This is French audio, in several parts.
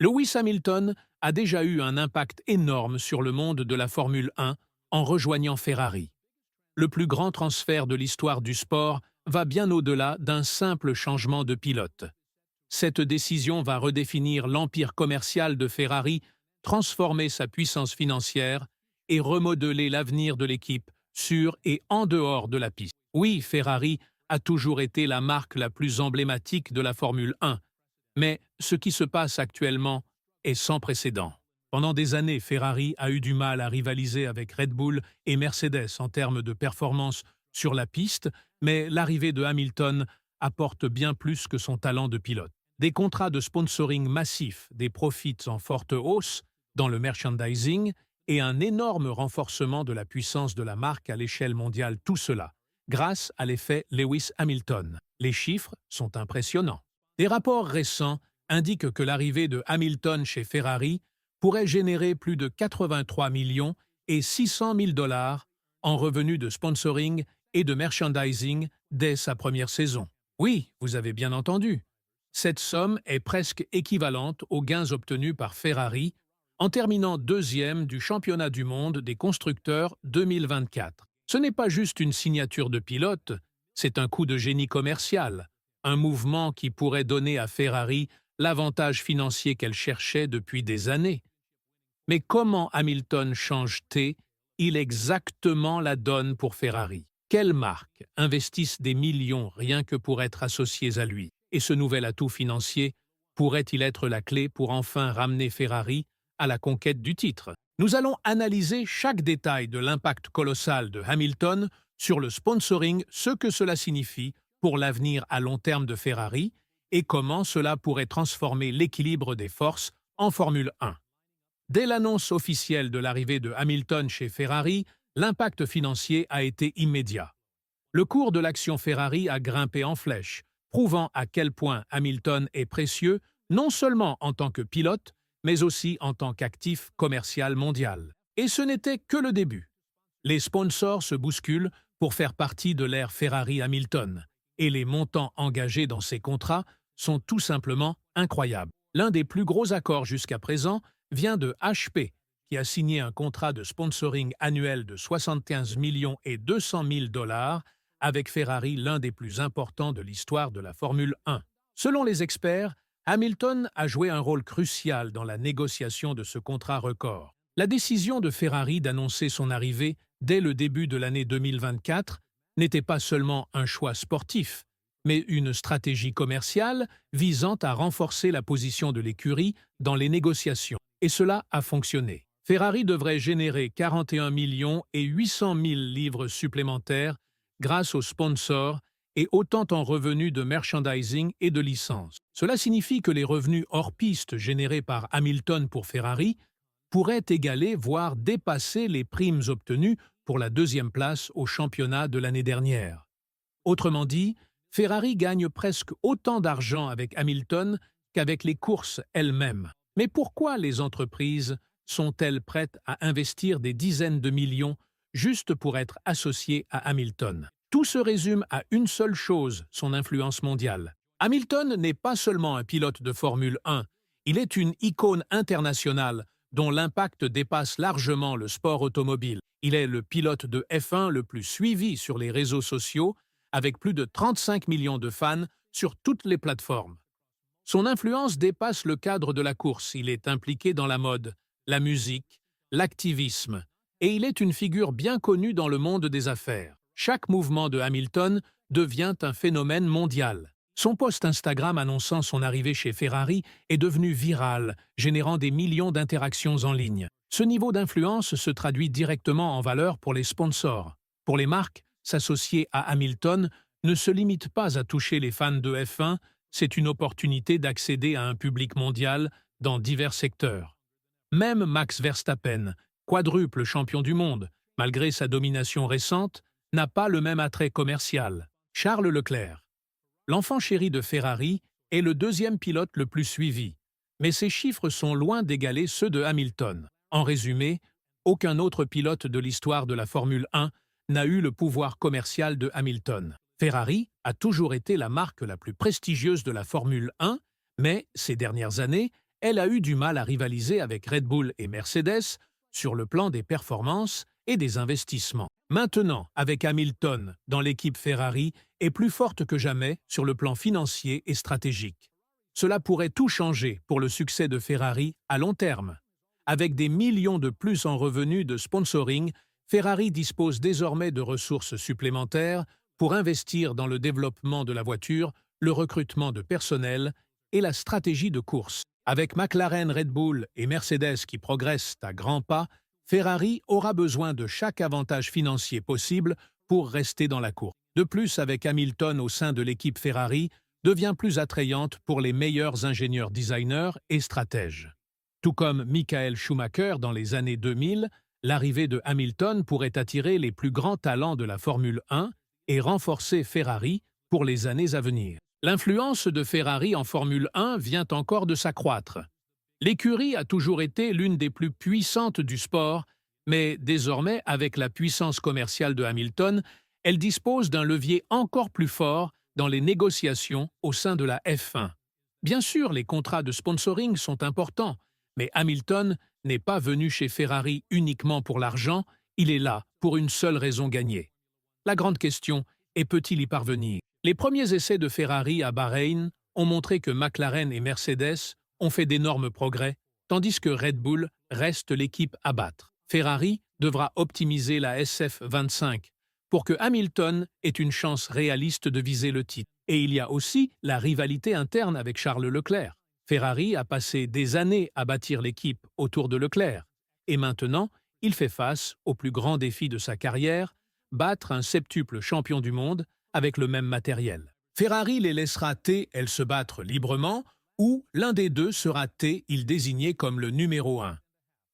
Lewis Hamilton a déjà eu un impact énorme sur le monde de la Formule 1 en rejoignant Ferrari. Le plus grand transfert de l'histoire du sport va bien au-delà d'un simple changement de pilote. Cette décision va redéfinir l'empire commercial de Ferrari, transformer sa puissance financière et remodeler l'avenir de l'équipe sur et en dehors de la piste. Oui, Ferrari a toujours été la marque la plus emblématique de la Formule 1, mais ce qui se passe actuellement est sans précédent. Pendant des années, Ferrari a eu du mal à rivaliser avec Red Bull et Mercedes en termes de performance sur la piste, mais l'arrivée de Hamilton apporte bien plus que son talent de pilote. Des contrats de sponsoring massifs, des profits en forte hausse dans le merchandising et un énorme renforcement de la puissance de la marque à l'échelle mondiale, tout cela grâce à l'effet Lewis Hamilton. Les chiffres sont impressionnants. Des rapports récents indiquent que l'arrivée de Hamilton chez Ferrari pourrait générer plus de 83 millions et 600 000 dollars en revenus de sponsoring et de merchandising dès sa première saison. Oui, vous avez bien entendu. Cette somme est presque équivalente aux gains obtenus par Ferrari en terminant deuxième du championnat du monde des constructeurs 2024. Ce n'est pas juste une signature de pilote, c'est un coup de génie commercial, un mouvement qui pourrait donner à Ferrari l'avantage financier qu'elle cherchait depuis des années. Mais comment Hamilton change-t-il exactement la donne pour Ferrari? Quelles marques investissent des millions rien que pour être associées à lui? Et ce nouvel atout financier pourrait-il être la clé pour enfin ramener Ferrari à la conquête du titre? Nous allons analyser chaque détail de l'impact colossal de Hamilton sur le sponsoring, ce que cela signifie pour l'avenir à long terme de Ferrari et comment cela pourrait transformer l'équilibre des forces en Formule 1. Dès l'annonce officielle de l'arrivée de Hamilton chez Ferrari, l'impact financier a été immédiat. Le cours de l'action Ferrari a grimpé en flèche, prouvant à quel point Hamilton est précieux, non seulement en tant que pilote, mais aussi en tant qu'actif commercial mondial. Et ce n'était que le début. Les sponsors se bousculent pour faire partie de l'ère Ferrari-Hamilton, et les montants engagés dans ces contrats sont tout simplement incroyables. L'un des plus gros accords jusqu'à présent vient de HP, qui a signé un contrat de sponsoring annuel de 75 millions et 200 000 dollars avec Ferrari, l'un des plus importants de l'histoire de la Formule 1. Selon les experts, Hamilton a joué un rôle crucial dans la négociation de ce contrat record. La décision de Ferrari d'annoncer son arrivée dès le début de l'année 2024 n'était pas seulement un choix sportif, mais une stratégie commerciale visant à renforcer la position de l'écurie dans les négociations. Et cela a fonctionné. Ferrari devrait générer 41 millions et 800 000 livres supplémentaires grâce aux sponsors et autant en revenus de merchandising et de licences. Cela signifie que les revenus hors piste générés par Hamilton pour Ferrari pourraient égaler, voire dépasser les primes obtenues pour la deuxième place au championnat de l'année dernière. Autrement dit, Ferrari gagne presque autant d'argent avec Hamilton qu'avec les courses elles-mêmes. Mais pourquoi les entreprises sont-elles prêtes à investir des dizaines de millions juste pour être associées à Hamilton? Tout se résume à une seule chose, son influence mondiale. Hamilton n'est pas seulement un pilote de Formule 1, il est une icône internationale dont l'impact dépasse largement le sport automobile. Il est le pilote de F1 le plus suivi sur les réseaux sociaux, avec plus de 35 millions de fans sur toutes les plateformes. Son influence dépasse le cadre de la course, il est impliqué dans la mode, la musique, l'activisme, et il est une figure bien connue dans le monde des affaires. Chaque mouvement de Hamilton devient un phénomène mondial. Son post Instagram annonçant son arrivée chez Ferrari est devenu viral, générant des millions d'interactions en ligne. Ce niveau d'influence se traduit directement en valeur pour les sponsors. Pour les marques, s'associer à Hamilton ne se limite pas à toucher les fans de F1, c'est une opportunité d'accéder à un public mondial dans divers secteurs. Même Max Verstappen, quadruple champion du monde, malgré sa domination récente, n'a pas le même attrait commercial. Charles Leclerc. L'enfant chéri de Ferrari est le deuxième pilote le plus suivi, mais ses chiffres sont loin d'égaler ceux de Hamilton. En résumé, aucun autre pilote de l'histoire de la Formule 1 n'a eu le pouvoir commercial de Hamilton. Ferrari a toujours été la marque la plus prestigieuse de la Formule 1, mais ces dernières années, elle a eu du mal à rivaliser avec Red Bull et Mercedes sur le plan des performances et des investissements. Maintenant, avec Hamilton dans l'équipe Ferrari, est plus forte que jamais sur le plan financier et stratégique. Cela pourrait tout changer pour le succès de Ferrari à long terme. Avec des millions de plus en revenus de sponsoring, Ferrari dispose désormais de ressources supplémentaires pour investir dans le développement de la voiture, le recrutement de personnel et la stratégie de course. Avec McLaren, Red Bull et Mercedes qui progressent à grands pas, Ferrari aura besoin de chaque avantage financier possible pour rester dans la course. De plus, avec Hamilton au sein de l'équipe Ferrari, devient plus attrayante pour les meilleurs ingénieurs designers et stratèges. Tout comme Michael Schumacher dans les années 2000, l'arrivée de Hamilton pourrait attirer les plus grands talents de la Formule 1 et renforcer Ferrari pour les années à venir. L'influence de Ferrari en Formule 1 vient encore de s'accroître. L'écurie a toujours été l'une des plus puissantes du sport, mais désormais, avec la puissance commerciale de Hamilton, elle dispose d'un levier encore plus fort dans les négociations au sein de la F1. Bien sûr, les contrats de sponsoring sont importants, mais Hamilton n'est pas venu chez Ferrari uniquement pour l'argent, il est là pour une seule raison gagnée. La grande question est peut-il y parvenir? Les premiers essais de Ferrari à Bahreïn ont montré que McLaren et Mercedes ont fait d'énormes progrès, tandis que Red Bull reste l'équipe à battre. Ferrari devra optimiser la SF25 pour que Hamilton ait une chance réaliste de viser le titre. Et il y a aussi la rivalité interne avec Charles Leclerc. Ferrari a passé des années à bâtir l'équipe autour de Leclerc, et maintenant, il fait face au plus grand défi de sa carrière, battre un septuple champion du monde avec le même matériel. Ferrari les laissera elles se battre librement, ou l'un des deux sera il désigné comme le numéro 1.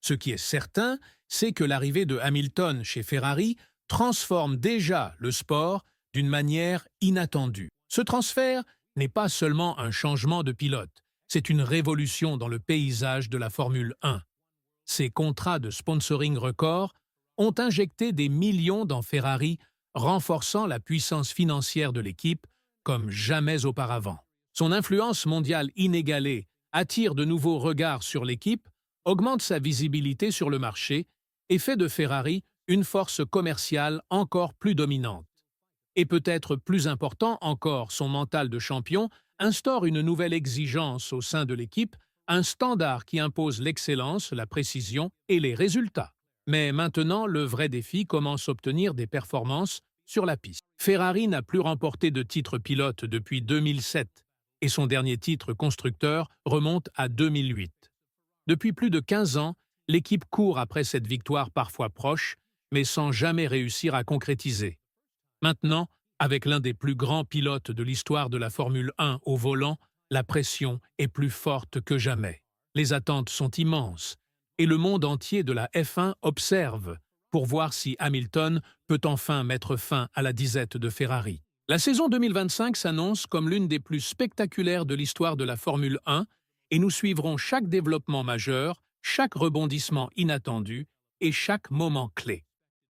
Ce qui est certain, c'est que l'arrivée de Hamilton chez Ferrari transforme déjà le sport d'une manière inattendue. Ce transfert n'est pas seulement un changement de pilote, c'est une révolution dans le paysage de la Formule 1. Ces contrats de sponsoring records ont injecté des millions dans Ferrari, renforçant la puissance financière de l'équipe comme jamais auparavant. Son influence mondiale inégalée attire de nouveaux regards sur l'équipe, augmente sa visibilité sur le marché et fait de Ferrari une force commerciale encore plus dominante. Et peut-être plus important encore, son mental de champion instaure une nouvelle exigence au sein de l'équipe, un standard qui impose l'excellence, la précision et les résultats. Mais maintenant, le vrai défi commence à obtenir des performances sur la piste. Ferrari n'a plus remporté de titre pilote depuis 2007 et son dernier titre constructeur remonte à 2008. Depuis plus de 15 ans, l'équipe court après cette victoire parfois proche, mais sans jamais réussir à concrétiser. Maintenant, avec l'un des plus grands pilotes de l'histoire de la Formule 1 au volant, la pression est plus forte que jamais. Les attentes sont immenses, et le monde entier de la F1 observe pour voir si Hamilton peut enfin mettre fin à la disette de Ferrari. La saison 2025 s'annonce comme l'une des plus spectaculaires de l'histoire de la Formule 1, et nous suivrons chaque développement majeur, chaque rebondissement inattendu et chaque moment clé.